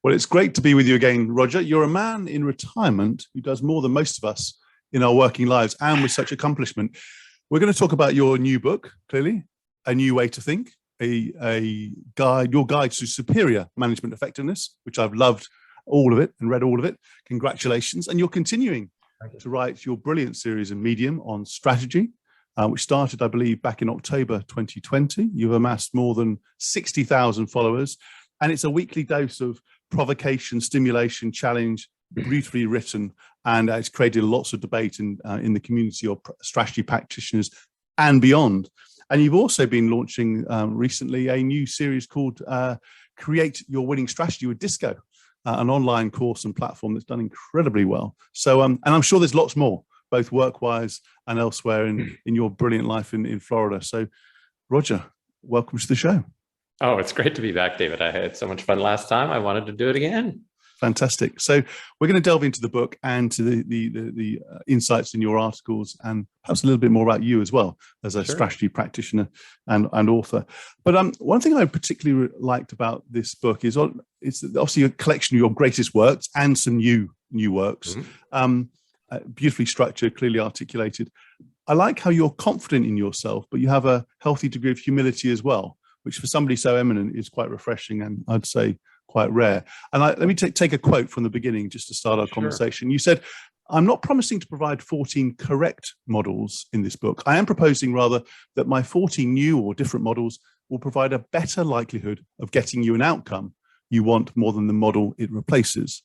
Well, it's great to be with you again, Roger. You're a man in retirement who does more than most of us in our working lives and with such accomplishment. We're going to talk about your new book, clearly, A New Way to Think, a guide, your guide to superior management effectiveness, which I've loved all of it and read all of it. Congratulations. And you're continuing to write your brilliant series in Medium on strategy, which started, I believe, back in October 2020. You've amassed more than 60,000 followers, and it's a weekly dose of provocation, stimulation, challenge, beautifully written, and it's created lots of debate in the community of strategy practitioners and beyond. And you've also been launching recently a new series called Create Your Winning Strategy with Disco, an online course and platform that's done incredibly well. So, and I'm sure there's lots more, both work-wise and elsewhere in your brilliant life in Florida. So, Roger, welcome to the show. Oh, it's great to be back, David. I had so much fun last time. I wanted to do it again. Fantastic. So we're going to delve into the book and to the insights in your articles, and perhaps a little bit more about you as well as a strategy practitioner and author. But one thing I particularly liked about this book is it's obviously a collection of your greatest works and some new works, beautifully structured, clearly articulated. I like how you're confident in yourself, but you have a healthy degree of humility as well, which for somebody so eminent is quite refreshing and I'd say quite rare. And let me take a quote from the beginning just to start our conversation. You said, "I'm not promising to provide 14 correct models in this book. I am proposing rather that my 14 new or different models will provide a better likelihood of getting you an outcome you want more than the model it replaces.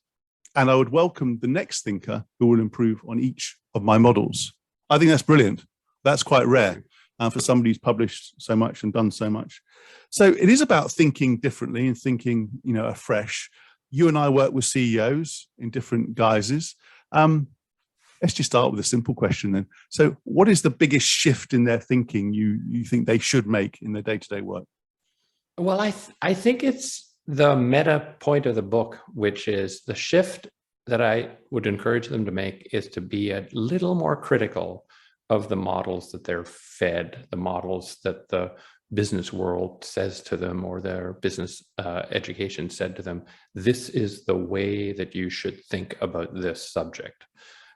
And I would welcome the next thinker who will improve on each of my models." I think that's brilliant. That's quite rare for somebody who's published so much and done so much. So it is about thinking differently and thinking, afresh. You and I work with CEOs in different guises. Let's just start with a simple question then. So what is the biggest shift in their thinking you think they should make in their day-to-day work? Well, I think it's the meta point of the book, which is the shift that I would encourage them to make is to be a little more critical of the models that they're fed, the models that the business world says to them or their business education said to them. This is the way that you should think about this subject.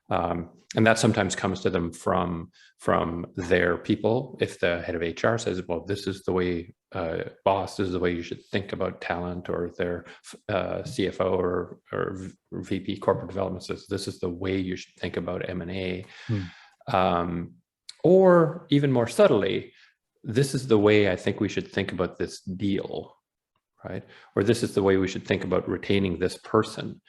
And that sometimes comes to them from their people. If the head of HR says, well, this is the way, boss, this is the way you should think about talent, or their CFO or VP corporate development says, this is the way you should think about M&A. Or even more subtly, this is the way I think we should think about this deal, right? Or this is the way we should think about retaining this person.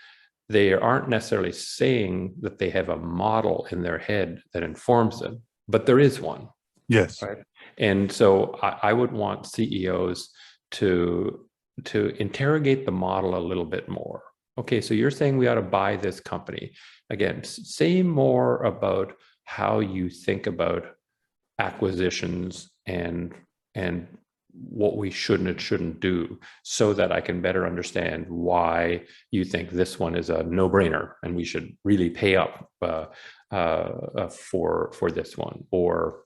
They aren't necessarily saying that they have a model in their head that informs them, but there is one. Yes. Right. And so I would want CEOs to interrogate the model a little bit more. Okay, so you're saying we ought to buy this company. Again, say more about how you think about acquisitions and what we should and shouldn't do, so that I can better understand why you think this one is a no-brainer and we should really pay up for this one. Or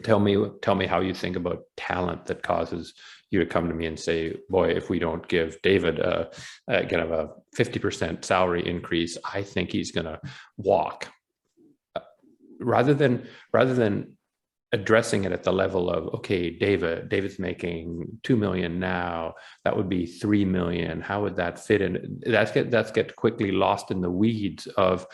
tell me how you think about talent that causes you to come to me and say, boy, if we don't give David a 50% salary increase, I think he's going to walk. Rather than addressing it at the level of, okay, David's making 2 million now, that would be 3 million. How would that fit in? That's get quickly lost in the weeds of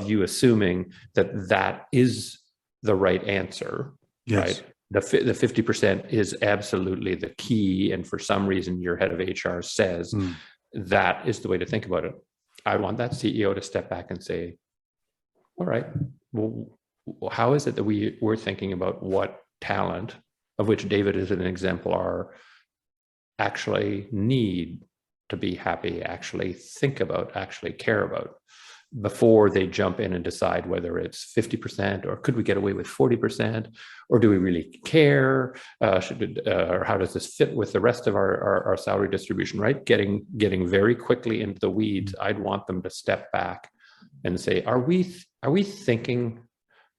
you assuming that is the right answer. Yes. Right? The 50% is absolutely the key. And for some reason, your head of HR says that is the way to think about it. I want that CEO to step back and say, all right, well, how is it that we're thinking about what talent, of which David is an exemplar, actually need to be happy, actually think about, actually care about, before they jump in and decide whether it's 50% or could we get away with 40%, or do we really care? Or how does this fit with the rest of our salary distribution, right? Getting very quickly into the weeds. I'd want them to step back and say, are we thinking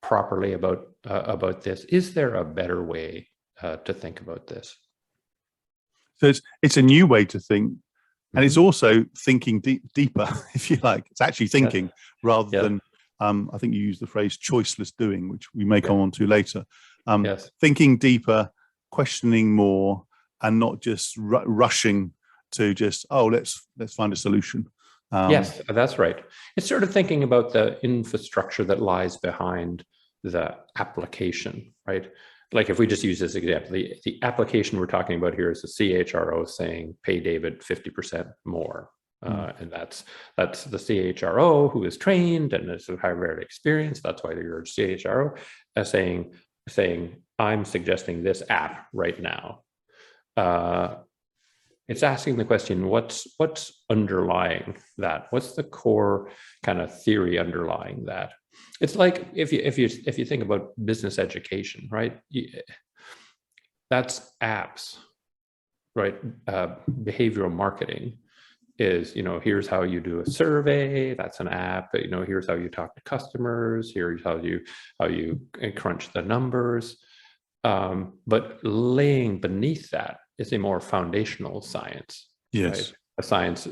properly about this? Is there a better way to think about this? So it's a new way to think, And it's also thinking deeper, if you like. It's actually thinking rather than, I think you use the phrase choiceless doing, which we may come on to later. Thinking deeper, questioning more, and not just rushing to just, let's find a solution. Yes, that's right. It's sort of thinking about the infrastructure that lies behind the application, right? Like if we just use this example, the application we're talking about here is the CHRO saying, pay David 50% more. And that's the CHRO who is trained and is of high-varied experience. That's why you're a CHRO saying, I'm suggesting this app right now. It's asking the question, what's underlying that? What's the core kind of theory underlying that? It's like if you think about business education, right? That's apps, right? Behavioral marketing is, here's how you do a survey. That's an app. Here's how you talk to customers. Here's how you crunch the numbers. But laying beneath that is a more foundational science. Yes. Right? A science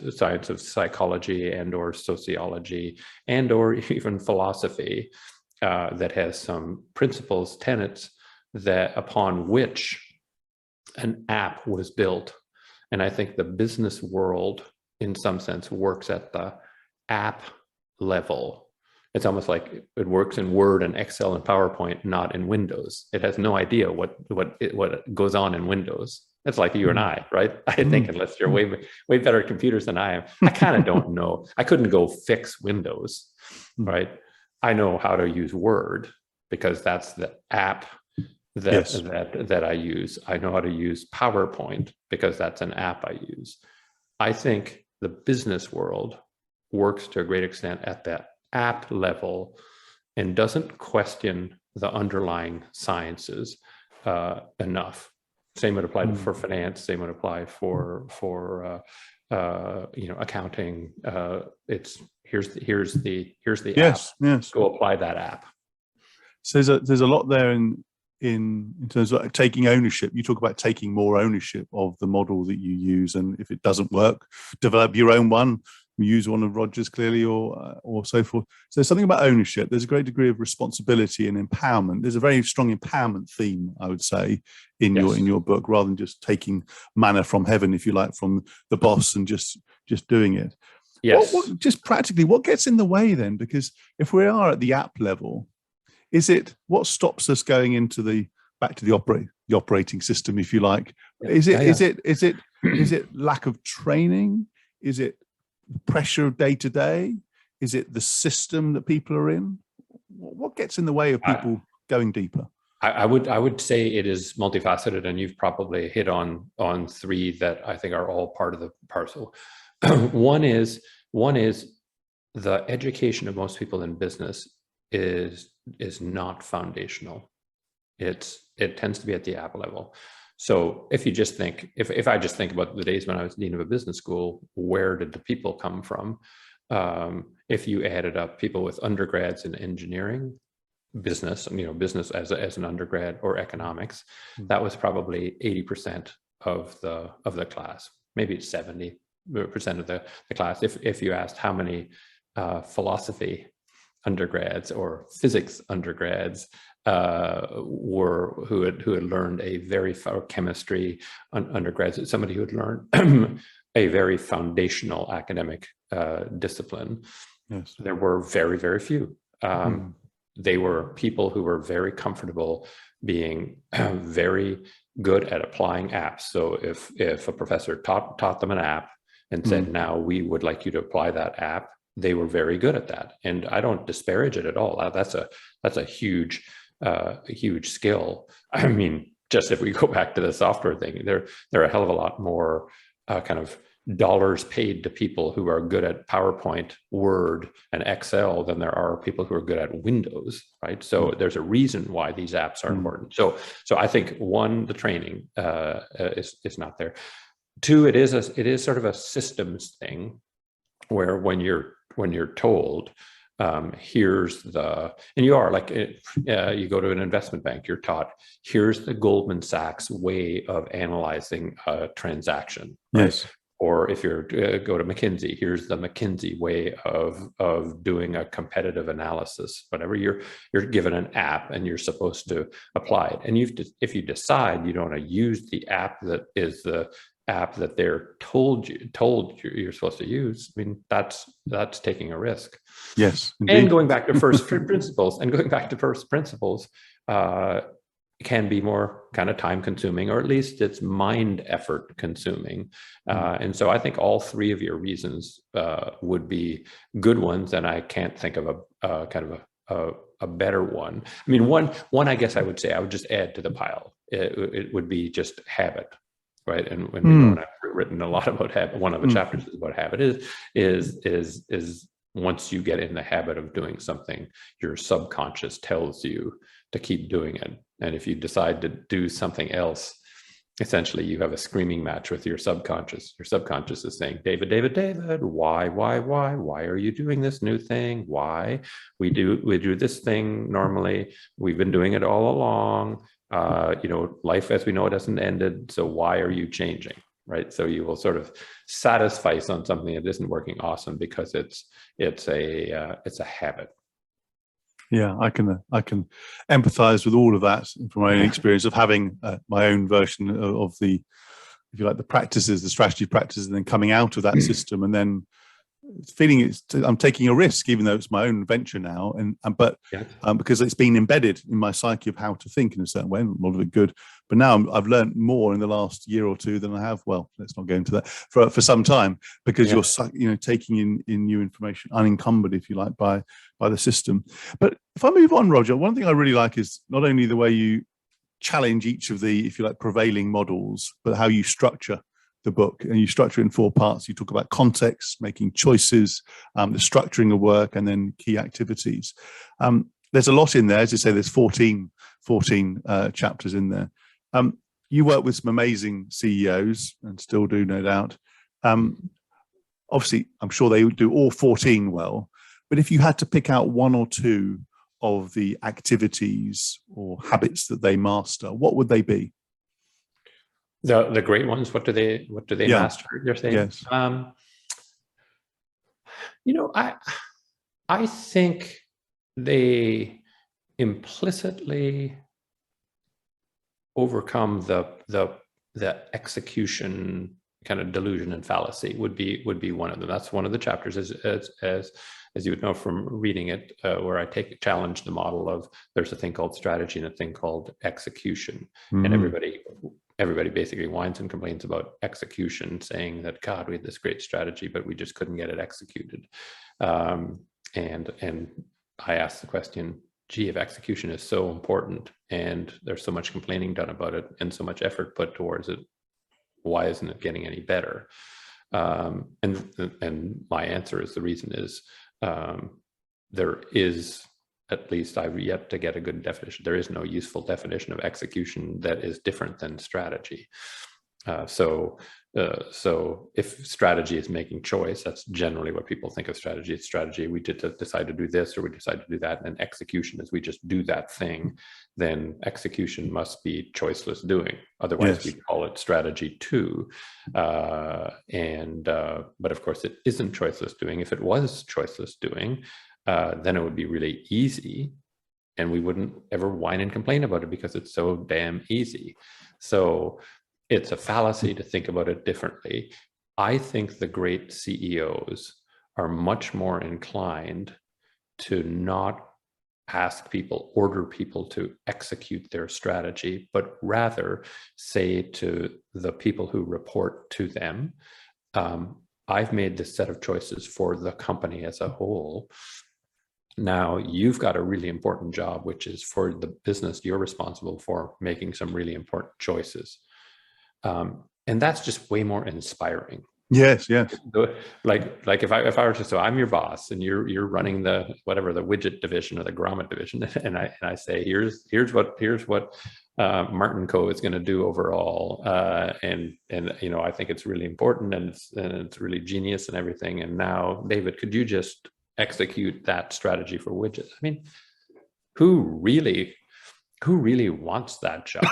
of psychology and or sociology and or even philosophy that has some principles, tenets that upon which an app was built. And I think the business world, in some sense, works at the app level. It's almost like it works in Word and Excel and PowerPoint, not in Windows. It has no idea what goes on in Windows. It's like you and I, right? I think unless you're way better at computers than I am, I kind of don't know. I couldn't go fix Windows, right? I know how to use Word because that's the app that I use. I know how to use PowerPoint because that's an app I use. I think the business world works to a great extent at that app level and doesn't question the underlying sciences enough. Same would apply for finance. Same would apply for accounting. It's here's the app. Yes. Go apply that app. So there's a lot there in terms of taking ownership. You talk about taking more ownership of the model that you use, and if it doesn't work, develop your own one. Use one of Roger's clearly, or so forth. So there's something about ownership. There's a great degree of responsibility and empowerment. There's a very strong empowerment theme, I would say, in your book, rather than just taking manna from heaven, if you like, from the boss and just doing it. Yes. Just practically, what gets in the way then? Because if we are at the app level, is it what stops us going into back to the operating system, if you like? Is it lack of training? Is it pressure of day to day? Is it the system that people are in? What gets in the way of people going deeper? I would say it is multifaceted, and you've probably hit on three that I think are all part of the parcel. One is the education of most people in business is not foundational. It tends to be at the app level. So if you just think, if I just think about the days when I was dean of a business school, where did the people come from? If you added up people with undergrads in engineering, business, business as an undergrad, or economics, that was probably 80% of the class. Maybe it's 70% of the class. If you asked how many philosophy undergrads or physics undergrads who had learned or chemistry undergrads, somebody who had learned a very foundational academic discipline. Yes. There were very, very few. They were people who were very comfortable being very good at applying apps. So if a professor taught them an app and said, now we would like you to apply that app, they were very good at that. And I don't disparage it at all. That's a huge skill. I mean, just if we go back to the software thing, there are a hell of a lot more kind of dollars paid to people who are good at PowerPoint, Word, and Excel than there are people who are good at Windows, right? So there's a reason why these apps are important. So I think one, the training is not there. Two, it is sort of a systems thing, where when you're told, here's and you are like, you go to an investment bank, you're taught, here's the Goldman Sachs way of analyzing a transaction. Right? Yes. Or if you're go to McKinsey, here's the McKinsey way of doing a competitive analysis. Whatever, you're given an app and you're supposed to apply it. And if you decide you don't want to use the app that is the app that they're told you're supposed to use, I mean, that's taking a risk. Yes, indeed. And going back to first principles, can be more kind of time consuming, or at least it's mind effort consuming. And so I think all three of your reasons would be good ones, and I can't think of a kind of a better one. I mean, one I guess I would say I would just add to the pile. It would be just habit, right? And when we know, and I've written a lot about habit. One of the chapters is about habit. Is once you get in the habit of doing something, your subconscious tells you to keep doing it. And if you decide to do something else, essentially you have a screaming match with your subconscious. Your subconscious is saying, David, why are you doing this new thing? Why? We do this thing normally. We've been doing it all along. Life as we know it hasn't ended. So why are you changing? Right. So you will sort of satisfice on something that isn't working awesome because it's a habit. Yeah, I can empathize with all of that from my own experience of having my own version of the, if you like, the practices, the strategy practices, and then coming out of that system and then feeling I'm taking a risk, even though it's my own venture now, but because it's been embedded in my psyche of how to think in a certain way, and a lot of it good. But now I've learned more in the last year or two than I have. Well, let's not go into that for some time, because you're taking in new information unencumbered, if you like, by the system. But if I move on, Roger, one thing I really like is not only the way you challenge each of the, if you like, prevailing models, but how you structure the book, and you structure it in 4 parts. You talk about context, making choices, the structuring of work, and then key activities. There's a lot in there. As you say, there's 14 chapters in there. You work with some amazing CEOs and still do, no doubt. Obviously, I'm sure they do all 14 well, but if you had to pick out 1 or 2 of the activities or habits that they master, what would they be? The great ones, what do they master? You're saying? Yes. I think they implicitly overcome the execution kind of delusion and fallacy would be one of them. That's one of the chapters, as you would know from reading it, where I challenge the model of there's a thing called strategy and a thing called execution, and everybody basically whines and complains about execution, saying that, God, we had this great strategy, but we just couldn't get it executed. And I asked the question, gee, if execution is so important and there's so much complaining done about it and so much effort put towards it, why isn't it getting any better? And my answer is, the reason is there is, at least I've yet to get a good definition. There is no useful definition of execution that is different than strategy. So if strategy is making choice, that's generally what people think of strategy. It's strategy. We decide to do this, or we decide to do that. And then execution is we just do that thing. Then execution must be choiceless doing. Otherwise, we call it strategy too. But of course, it isn't choiceless doing. If it was choiceless doing, then it would be really easy, and we wouldn't ever whine and complain about it because it's so damn easy. So it's a fallacy to think about it differently. I think the great CEOs are much more inclined to not order people to execute their strategy, but rather say to the people who report to them, I've made this set of choices for the company as a whole. Now you've got a really important job, which is for the business you're responsible for making some really important choices. And that's just way more inspiring. Yes. Like if I were to, so I'm your boss and you're running the widget division or the grommet division, and I say, here's what Martin Co is going to do overall, and I think it's really important and it's really genius and everything. And now, David, could you just execute that strategy for widgets? I mean, who really wants that job?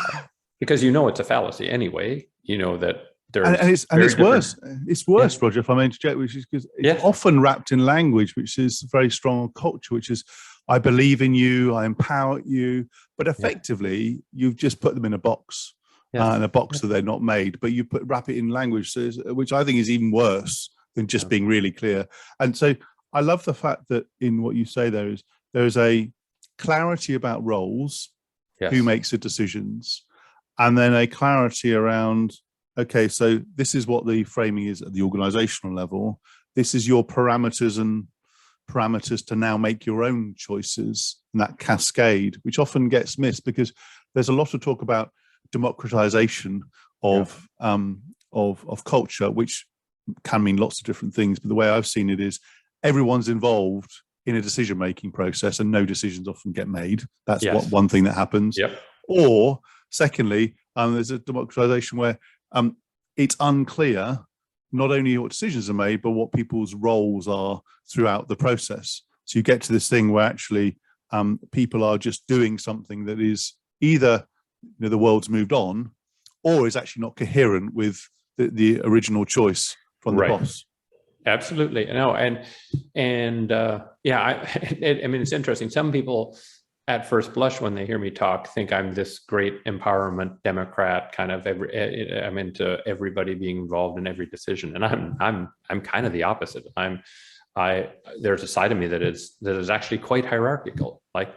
Because it's a fallacy anyway. You know that there's it's worse. It's worse, Yeah. Roger, if I may interject, which is because it's Yes. often wrapped in language which is very strong culture, which is I believe in you, I empower you, but effectively you've just put them in a box, Yes. in a box that they're not made. But you wrap it in language, which I think is even worse than just being really clear. And so I love the fact that in what you say there is a clarity about roles, Yes. who makes the decisions, and then a clarity around, okay, so this is what the framing is at the organizational level. This is your parameters to now make your own choices, and that cascade, which often gets missed because there's a lot of talk about democratization of culture, which can mean lots of different things. But the way I've seen it is everyone's involved in a decision-making process and no decisions often get made. That's one thing that happens. Yep. Or secondly, there's a democratization where it's unclear not only what decisions are made, but what people's roles are throughout the process. So you get to this thing where actually people are just doing something that is either the world's moved on or is actually not coherent with the original choice from the boss. Absolutely. No, I mean, it's interesting. Some people at first blush when they hear me talk think I'm this great empowerment Democrat, kind of I'm into everybody being involved in every decision. And I'm kind of the opposite. There's a side of me that is actually quite hierarchical. Like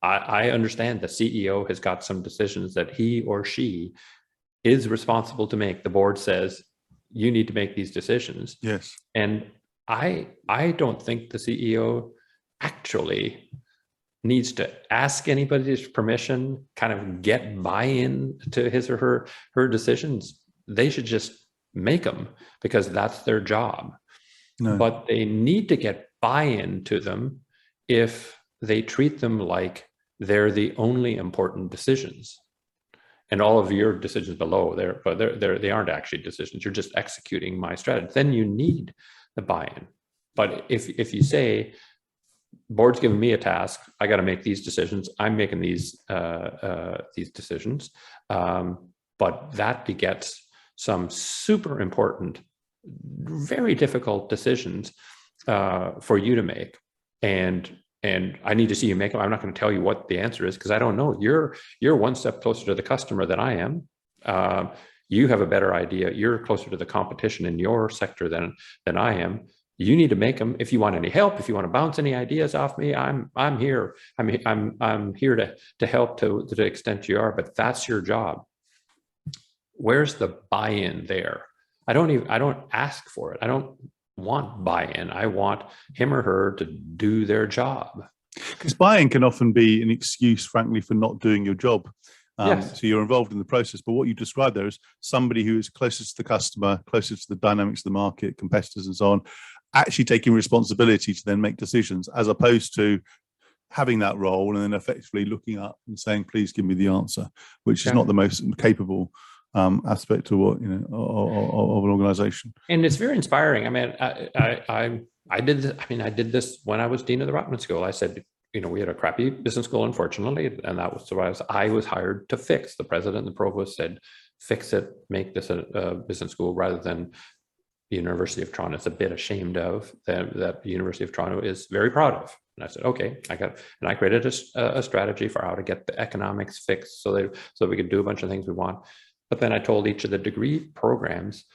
I understand the CEO has got some decisions that he or she is responsible to make. The board says, you need to make these decisions. Yes. And I don't think the CEO actually needs to ask anybody's permission, kind of get buy-in to his or her decisions. They should just make them because that's their job. No. But they need to get buy-in to them if they treat them like they're the only important decisions. And all of your decisions below they aren't actually decisions. You're just executing my strategy. Then you need the buy-in. But if you say, board's giving me a task, I got to make these decisions, I'm making these decisions, but that begets some super important, very difficult decisions for you to make. And I need to see you make them. I'm not going to tell you what the answer is because I don't know. You're one step closer to the customer than I am. You have a better idea. You're closer to the competition in your sector than I am. You need to make them. If you want any help, if you want to bounce any ideas off me, I'm here. I'm here to help to the extent you are. But that's your job. Where's the buy-in there? I don't ask for it. I don't want buy-in. I want him or her to do their job. Because buy-in can often be an excuse, frankly, for not doing your job. Yes. So you're involved in the process, but what you described there is somebody who is closest to the customer, closest to the dynamics of the market, competitors and so on, actually taking responsibility to then make decisions, as opposed to having that role and then effectively looking up and saying, please give me the answer, which is not the most capable aspect of what of an organization. And it's very inspiring. I mean, I did this. I mean, I did this when I was dean of the Rotman School. I said, we had a crappy business school, unfortunately, and that was what I was hired to fix. The president and the provost said, fix it, make this a business school rather than the University of Toronto. It's a bit ashamed of that the University of Toronto is very proud of. And I said, okay, I created a strategy for how to get the economics fixed so we could do a bunch of things we want. But then I told each of the degree programs,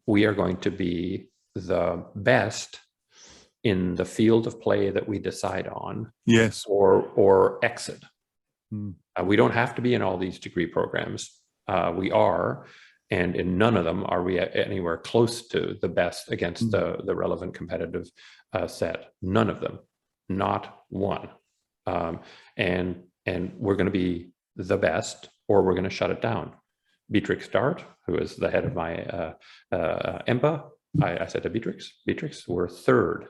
we are going to be the best in the field of play that we decide on. Yes. Or exit. We don't have to be in all these degree programs. We are, and in none of them are we anywhere close to the best against the relevant competitive set. None of them, not one. And we're going to be the best, or we're going to shut it down. Beatrix Dart, who is the head of my EMPA, I said to Beatrix, we're third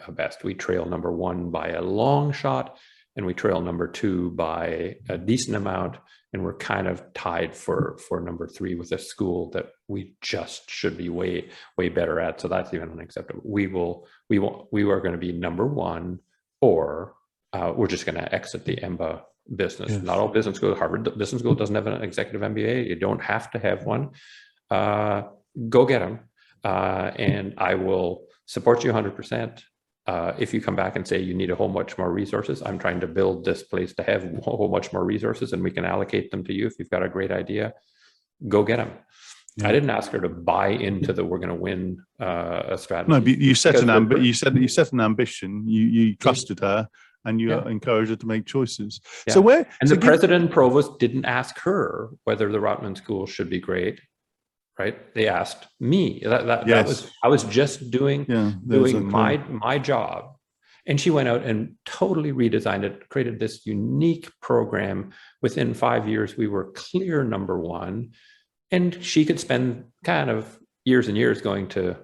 best. We trail number one by a long shot, and we trail number two by a decent amount, and we're kind of tied for number three with a school that we just should be way better at. So that's even unacceptable. We are going to be number one, or we're just going to exit the EMBA business. Yes. Not all business schools. Harvard Business School doesn't have an executive MBA. You don't have to have one. Go get them. And I will support you 100%. If you come back and say you need a whole bunch more resources, I'm trying to build this place to have a whole bunch more resources, and we can allocate them to you. If you've got a great idea, go get them. Yeah. I didn't ask her to buy into the we're going to win a strategy. No, but you set you set an ambition. You trusted her, and you encouraged her to make choices. Yeah. So the president and provost didn't ask her whether the Rotman School should be great. Right? They asked me. I was just doing my job, and she went out and totally redesigned it, created this unique program. Within 5 years, we were clear number one, and she could spend kind of years and years going to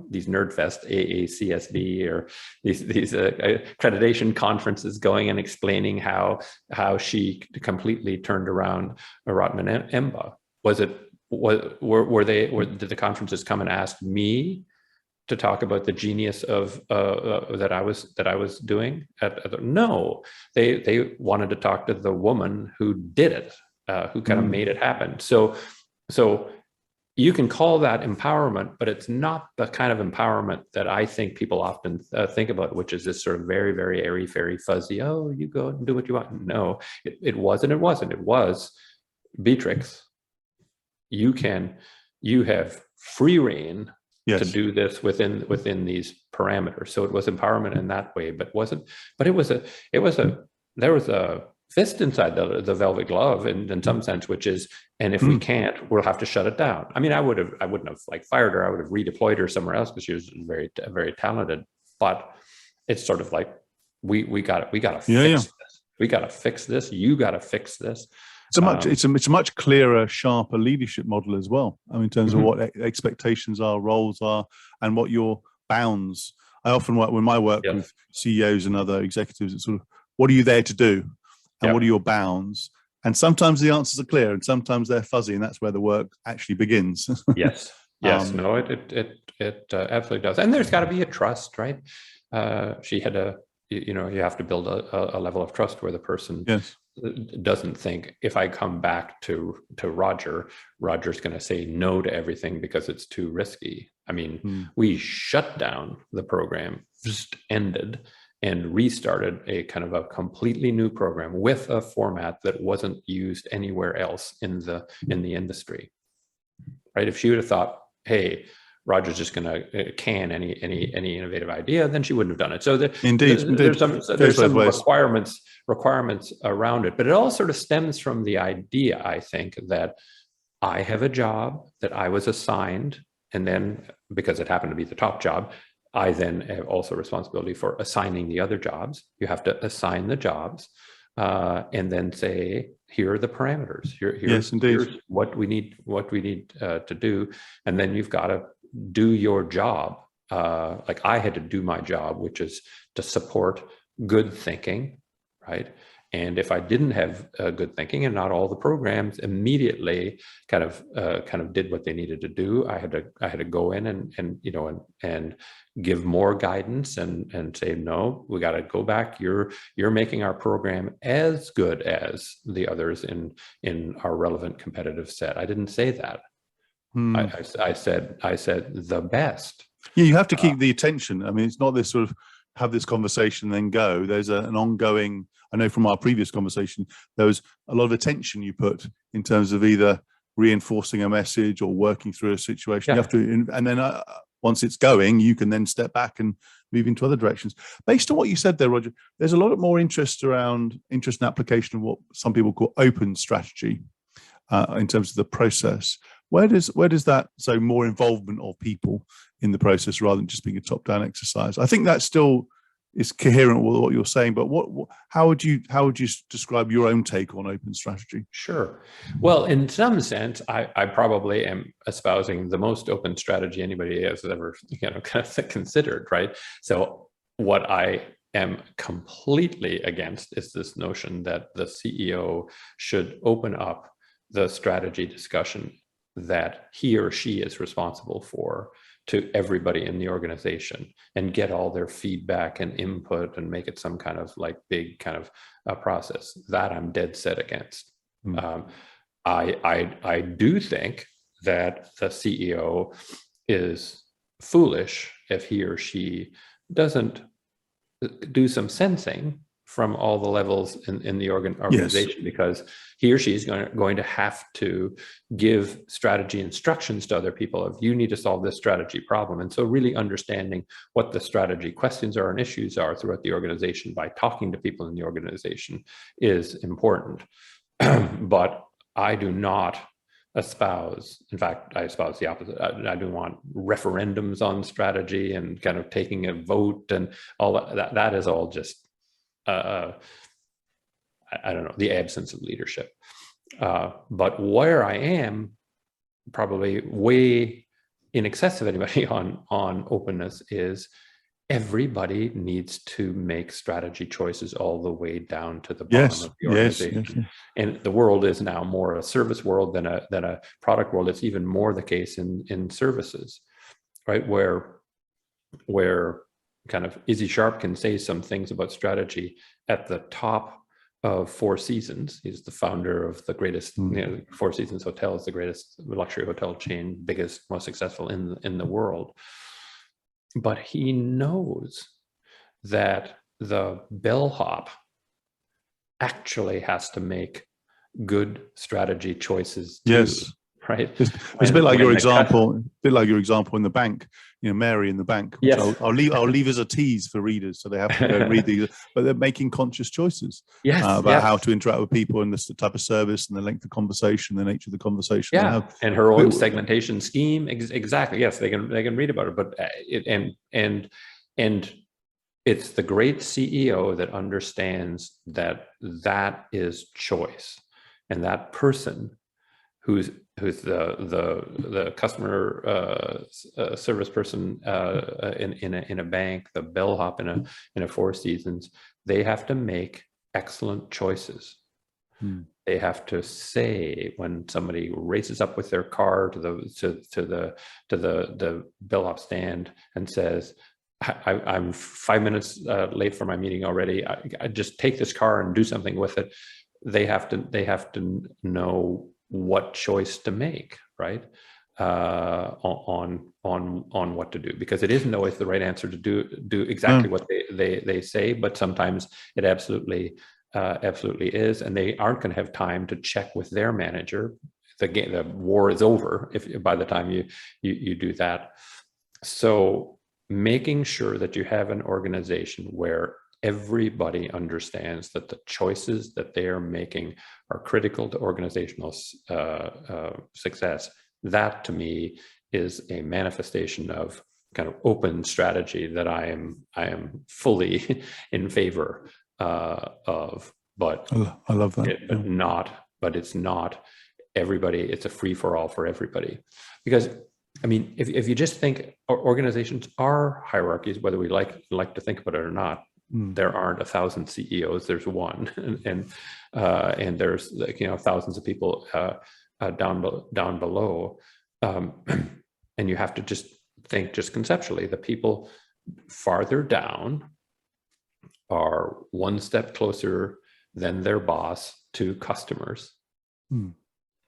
these nerdfest, AACSB, or these accreditation conferences, going and explaining how she completely turned around a Rotman EMBA. Did the conferences come and ask me to talk about the genius of that I was doing? No, they wanted to talk to the woman who did it, who kind of made it happen. So you can call that empowerment, but it's not the kind of empowerment that I think people often think about, which is this sort of very, very airy, fairy, fuzzy. Oh, you go and do what you want. No, it wasn't. It was, Beatrix, you have free reign to do this within these parameters. So it was empowerment in that way, but there was a fist inside the velvet glove in some sense, which is, and if we can't, we'll have to shut it down. I mean, I wouldn't have like fired her. I would have redeployed her somewhere else because she was very, very talented. But it's sort of like we got to fix this. We got to fix this. You got to fix this. It's a much clearer, sharper leadership model as well. I mean, in terms of what expectations are, roles are, and what your bounds. I often work with CEOs and other executives. It's sort of, what are you there to do, and what are your bounds? And sometimes the answers are clear, and sometimes they're fuzzy, and that's where the work actually begins. Yes. No, it absolutely does. And there's got to be a trust, right? She had you have to build a level of trust where the person doesn't think, if I come back to Roger's going to say no to everything because it's too risky. I mean, we shut down the program, just ended, and restarted a kind of a completely new program with a format that wasn't used anywhere else in the industry. Right? If she would have thought, hey, Roger's just going to can any innovative idea, then she wouldn't have done it. So there's some requirements around it, but it all sort of stems from the idea, I think, that I have a job that I was assigned, and then because it happened to be the top job, I then have also responsibility for assigning the other jobs. You have to assign the jobs, and then say, here are the parameters. Here's what we need to do, and then you've got to do your job. Like I had to do my job, which is to support good thinking, right? And if I didn't have good thinking, and not all the programs immediately kind of did what they needed to do, I had to go in and give more guidance and say, no, we got to go back. You're making our program as good as the others in our relevant competitive set. I didn't say that. I said the best. Yeah, you have to keep the attention. I mean, it's not this sort of have this conversation then go. There's an ongoing. I know from our previous conversation, there was a lot of attention you put in terms of either reinforcing a message or working through a situation. You have to, and then once it's going, you can then step back and move into other directions. Based on what you said there, Roger, there's a lot more interest and application of what some people call open strategy in terms of the process. Where does that, so more involvement of people in the process rather than just being a top-down exercise? I think that still is coherent with what you're saying, but how would you describe your own take on open strategy? Sure. Well, in some sense, I probably am espousing the most open strategy anybody has ever kind of considered, right? So what I am completely against is this notion that the CEO should open up the strategy discussion that he or she is responsible for to everybody in the organization and get all their feedback and input and make it some kind of like big kind of process. That I'm dead set against. I do think that the CEO is foolish if he or she doesn't do some sensing from all the levels in the organization, because he or she is going to have to give strategy instructions to other people of, you need to solve this strategy problem. And so really understanding what the strategy questions are and issues are throughout the organization by talking to people in the organization is important. But I do not espouse, in fact, I espouse the opposite. I do want referendums on strategy and kind of taking a vote and all that. That is all just, I don't know, the absence of leadership. But where I am probably way in excess of anybody on openness is everybody needs to make strategy choices all the way down to the bottom of the organization. Yes. And the world is now more a service world than a product world. It's even more the case in services, right? Where kind of Izzy Sharp can say some things about strategy at the top of Four Seasons. He's the founder of the greatest, Four Seasons Hotel is the greatest luxury hotel chain, biggest, most successful in the world. But he knows that the bellhop actually has to make good strategy choices too. Yes. Right. It's a bit like your example. A bit like your example in the bank. You know, Mary in the bank. Which yes. I'll leave as a tease for readers, so they have to go and read these. But they're making conscious choices about how to interact with people and the type of service and the length of conversation, the nature of the conversation. Yeah, and her own segmentation scheme. Exactly. Yes, they can read about it. But and it's the great CEO that understands that is choice, and that person who's the customer service person in a bank, the bellhop in a Four Seasons, they have to make excellent choices. They have to say when somebody races up with their car to the bellhop stand and says, I'm 5 minutes late for my meeting already. I just take this car and do something with it. They have to know what choice to make, right? On what to do, because it isn't always the right answer to do exactly what they say, but sometimes it absolutely is, and they aren't going to have time to check with their manager. The war is over if by the time you do that. So making sure that you have an organization where everybody understands that the choices that they are making are critical to organizational success. That to me is a manifestation of kind of open strategy that I am fully in favor of. But I love that. But it's not everybody. It's a free for all for everybody, because I mean, if you just think organizations are hierarchies, whether we like to think about it or not. There aren't 1,000 CEOs. There's one, and there's thousands of people down below, and you have to just think conceptually. The people farther down are one step closer than their boss to customers,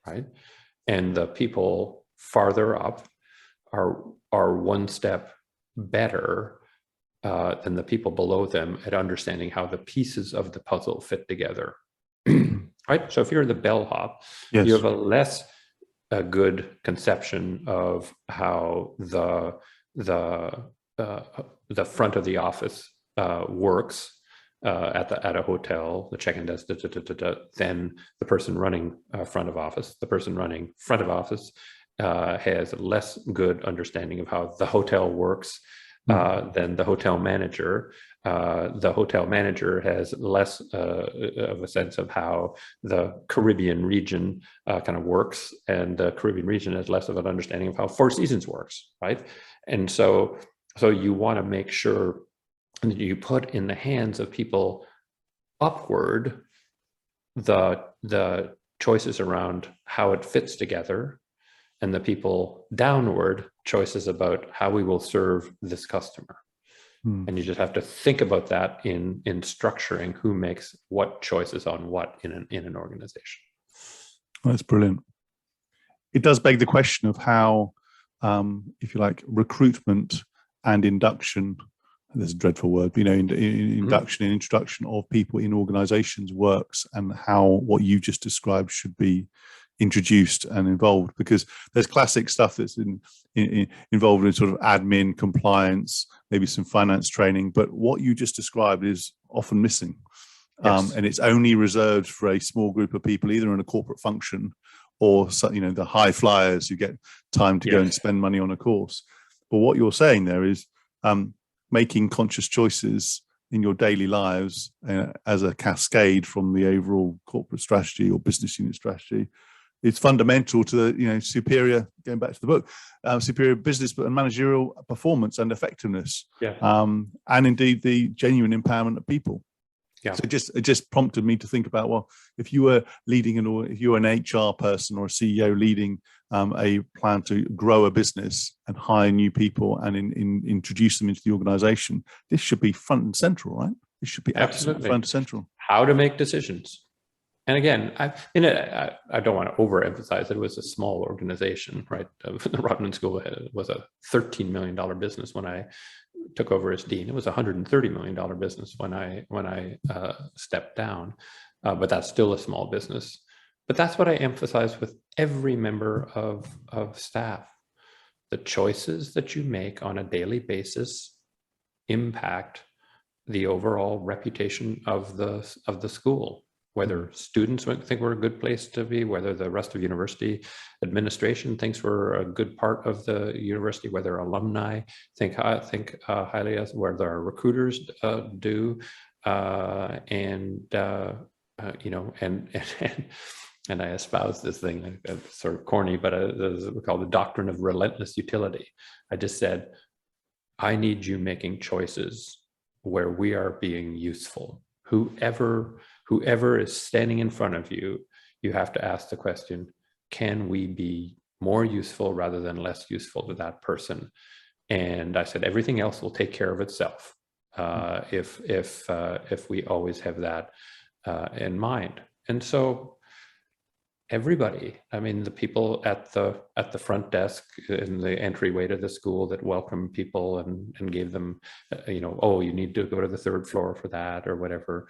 right? And the people farther up are one step better than the people below them at understanding how the pieces of the puzzle fit together, right? So if you're the bellhop, you have a less good conception of how the front of the office works at a hotel, the check-in desk, than the person running front of office. The person running front of office has less good understanding of how the hotel works than the hotel manager. The hotel manager has less of a sense of how the Caribbean region kind of works, and the Caribbean region has less of an understanding of how Four Seasons works, right? And so you want to make sure that you put in the hands of people upward the choices around how it fits together, and the people downward choices about how we will serve this customer. And you just have to think about that in structuring who makes what choices on what in an organization. That's brilliant. it does beg the question of how, if you like, recruitment and induction, there's a dreadful word, but, induction and introduction of people in organizations works, and how what you just described should be introduced and involved, because there's classic stuff that's involved in sort of admin, compliance, maybe some finance training, but what you just described is often missing. Yes. And it's only reserved for a small group of people, either in a corporate function or, the high flyers who get time to go and spend money on a course. But what you're saying there is making conscious choices in your daily lives as a cascade from the overall corporate strategy or business unit strategy. It's fundamental to the superior, going back to the book, superior business and managerial performance and effectiveness, and indeed the genuine empowerment of people. Yeah. So it just prompted me to think about, well, if you were leading if you were an HR person or a CEO leading a plan to grow a business and hire new people and introduce them into the organization, this should be front and central, right? This should be absolutely front and central. How to make decisions. And again, I don't want to overemphasize that it was a small organization, right? The Rodman School was a $13 million business when I took over as dean. It was a $130 million business when I stepped down, but that's still a small business. But that's what I emphasize with every member of staff. The choices that you make on a daily basis impact the overall reputation of the school. Whether students think we're a good place to be, whether the rest of university administration thinks we're a good part of the university, whether alumni think highly of us, whether our recruiters do, and I espouse this thing, sort of corny, but we call the doctrine of relentless utility. I just said, I need you making choices where we are being useful. Whoever is standing in front of you, you have to ask the question, can we be more useful rather than less useful to that person? And I said, everything else will take care of itself if we always have that in mind. And so everybody, I mean, the people at the front desk in the entryway to the school that welcomed people and gave them, oh, you need to go to the third floor for that or whatever.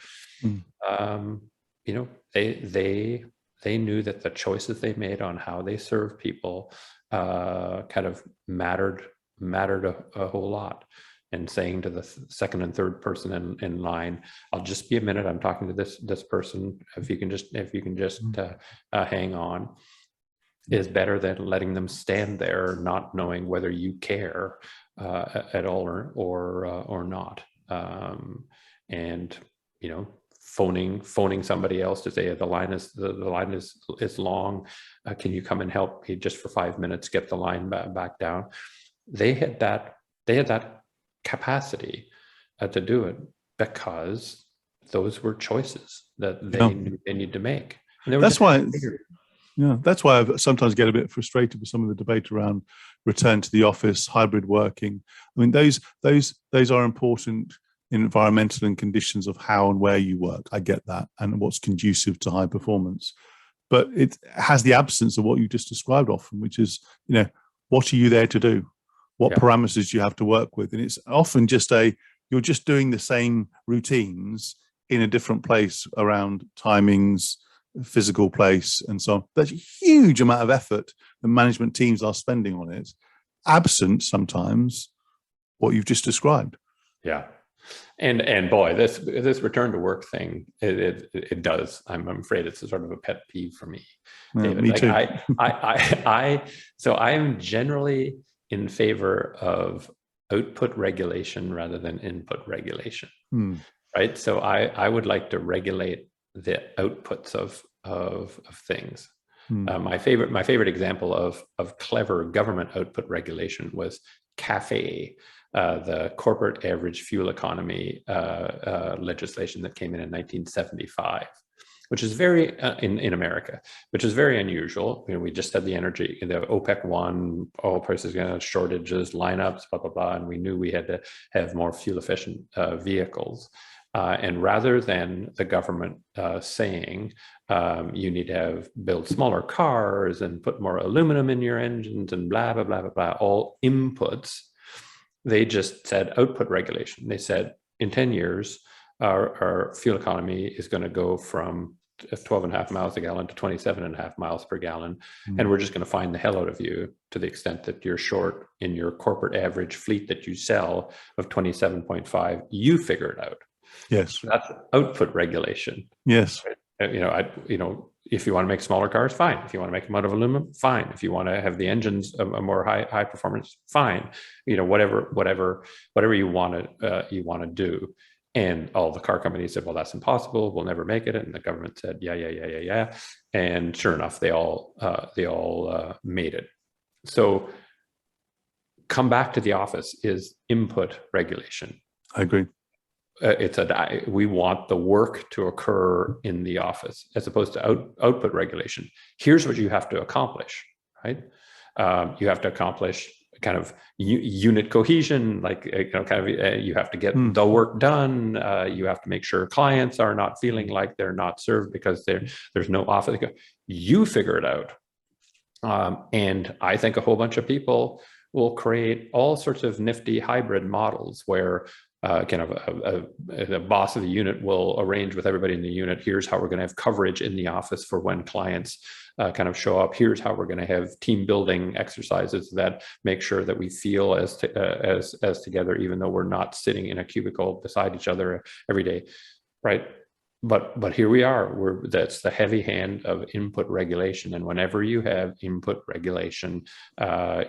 They knew that the choices they made on how they serve people kind of mattered a whole lot. And saying to the second and third person in line, I'll just be a minute, I'm talking to this person, if you can just hang on, is better than letting them stand there not knowing whether you care at all or not. And phoning somebody else to say the line is long, can you come and help me just for 5 minutes get the line back down? They had that capacity to do it because those were choices that they knew they need to make. And that's why I sometimes get a bit frustrated with some of the debate around return to the office, hybrid working. I mean, those are important environmental and conditions of how and where you work. I get that, and what's conducive to high performance. But it has the absence of what you just described often, which is, what are you there to do? What parameters you have to work with. And it's often you're just doing the same routines in a different place around timings, physical place, and so on. There's a huge amount of effort the management teams are spending on it, absent sometimes what you've just described. Yeah. And boy, this return to work thing, it does. I'm afraid it's a sort of a pet peeve for me, David. Me too. So I am generally in favor of output regulation rather than input regulation, right? So I would like to regulate the outputs of things. My favorite example of clever government output regulation was CAFE, the corporate average fuel economy legislation that came in 1975. Which is very in America, which is very unusual. We just had the OPEC 1, oil prices, shortages, lineups, blah, blah, blah. And we knew we had to have more fuel efficient vehicles. And rather than the government saying you need to build smaller cars and put more aluminum in your engines and blah, blah, blah, blah, blah, all inputs, they just said output regulation. They said in 10 years, our fuel economy is going to go from 12.5 miles a gallon to 27.5 miles per gallon. And we're just going to find the hell out of you to the extent that you're short in your corporate average fleet that you sell of 27.5. You figure it out. Yes. So that's output regulation. Yes. If you want to make smaller cars, fine. If you want to make them out of aluminum, fine. If you want to have the engines a more high performance, fine. Whatever you want to do. And all the car companies said, well, that's impossible. We'll never make it. And the government said, yeah. And sure enough, they all made it. So come back to the office is input regulation. I agree. We want the work to occur in the office as opposed to output regulation. Here's what you have to accomplish, right? You have to accomplish kind of unit cohesion, you have to get the work done. You have to make sure clients are not feeling like they're not served because there's no office. You figure it out. And I think a whole bunch of people will create all sorts of nifty hybrid models where the boss of the unit will arrange with everybody in the unit. Here's how we're going to have coverage in the office for when clients kind of show up. Here's how we're going to have team building exercises that make sure that we feel as together, even though we're not sitting in a cubicle beside each other every day, right? But here we are. That's the heavy hand of input regulation, and whenever you have input regulation,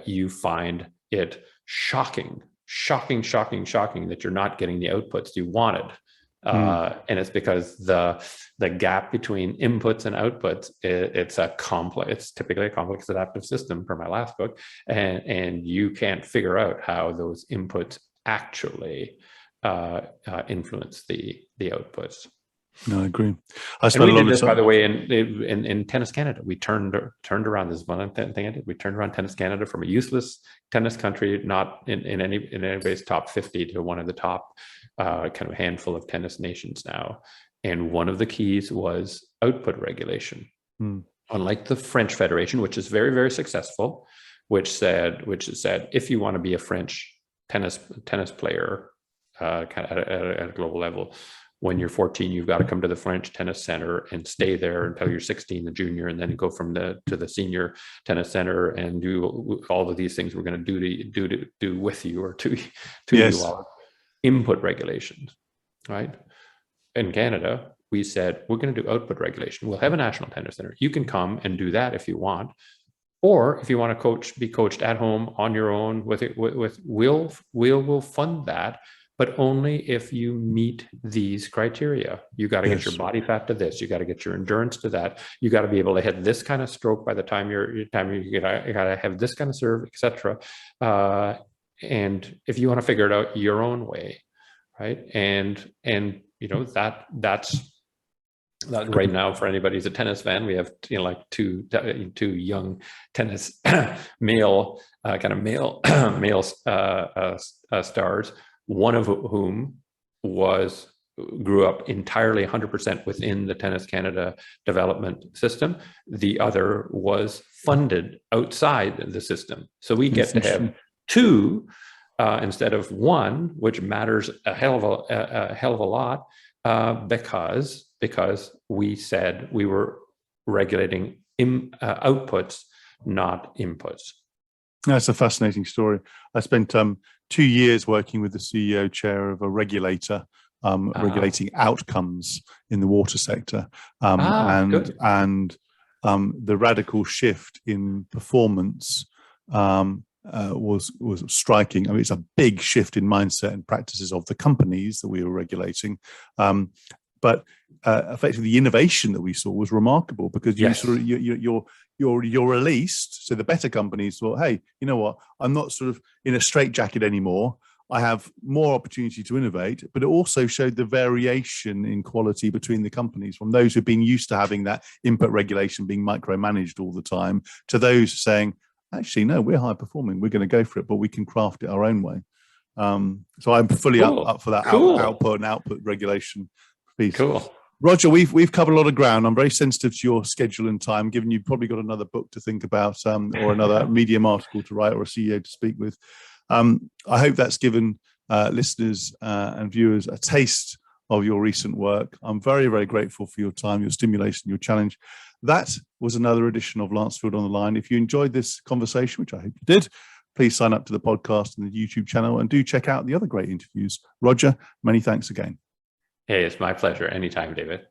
you find it shocking that you're not getting the outputs you wanted. And it's because the gap between inputs and outputs, it's typically a complex adaptive system per my last book. And you can't figure out how those inputs actually influence the outputs. No, I agree. We did this, by the way, in Tennis Canada. We turned around. This is one thing I did. We turned around Tennis Canada from a useless tennis country, not in anybody's top 50, to one of the top kind of handful of tennis nations now. And one of the keys was output regulation. Unlike the French Federation, which is very, very successful, which said if you want to be a French tennis player kind of at a global level, when you're 14, you've got to come to the French Tennis Center and stay there until you're 16, the junior, and then go to the senior tennis center and do all of these things we're going to do with you or to yes. you all. Input regulations, right? In Canada, we said we're going to do output regulation. We'll have a national tennis center. You can come and do that if you want, or if you want to be coached at home on your own we'll fund that. But only if you meet these criteria. You got to get your body fat to this. You got to get your endurance to that. You got to be able to hit this kind of stroke by the time you got to have this kind of serve, etc. And if you want to figure it out your own way, right? And that's right now for anybody who's a tennis fan. We have like two young tennis male stars. One of whom grew up entirely 100% within the Tennis Canada development system. The other was funded outside the system. So we get to have two instead of one, which matters a hell of a lot because we said we were regulating outputs, not inputs. That's a fascinating story. I spent 2 years working with the CEO chair of a regulator, regulating outcomes in the water sector, and the radical shift in performance was striking. I mean, it's a big shift in mindset and practices of the companies that we were regulating, but effectively the innovation that we saw was remarkable because you're released. So the better companies thought, hey, you know what? I'm not sort of in a straitjacket anymore. I have more opportunity to innovate, but it also showed the variation in quality between the companies, from those who've been used to having that input regulation being micromanaged all the time to those saying, actually, no, we're high performing. We're going to go for it, but we can craft it our own way. So I'm fully Cool. up for that Cool. output and output regulation piece. Cool. Roger, we've covered a lot of ground. I'm very sensitive to your schedule and time, given you've probably got another book to think about, or another Medium article to write, or a CEO to speak with. I hope that's given listeners and viewers a taste of your recent work. I'm very, very grateful for your time, your stimulation, your challenge. That was another edition of Lancefield on the Line. If you enjoyed this conversation, which I hope you did, please sign up to the podcast and the YouTube channel, and do check out the other great interviews. Roger, many thanks again. Hey, it's my pleasure. Anytime, David.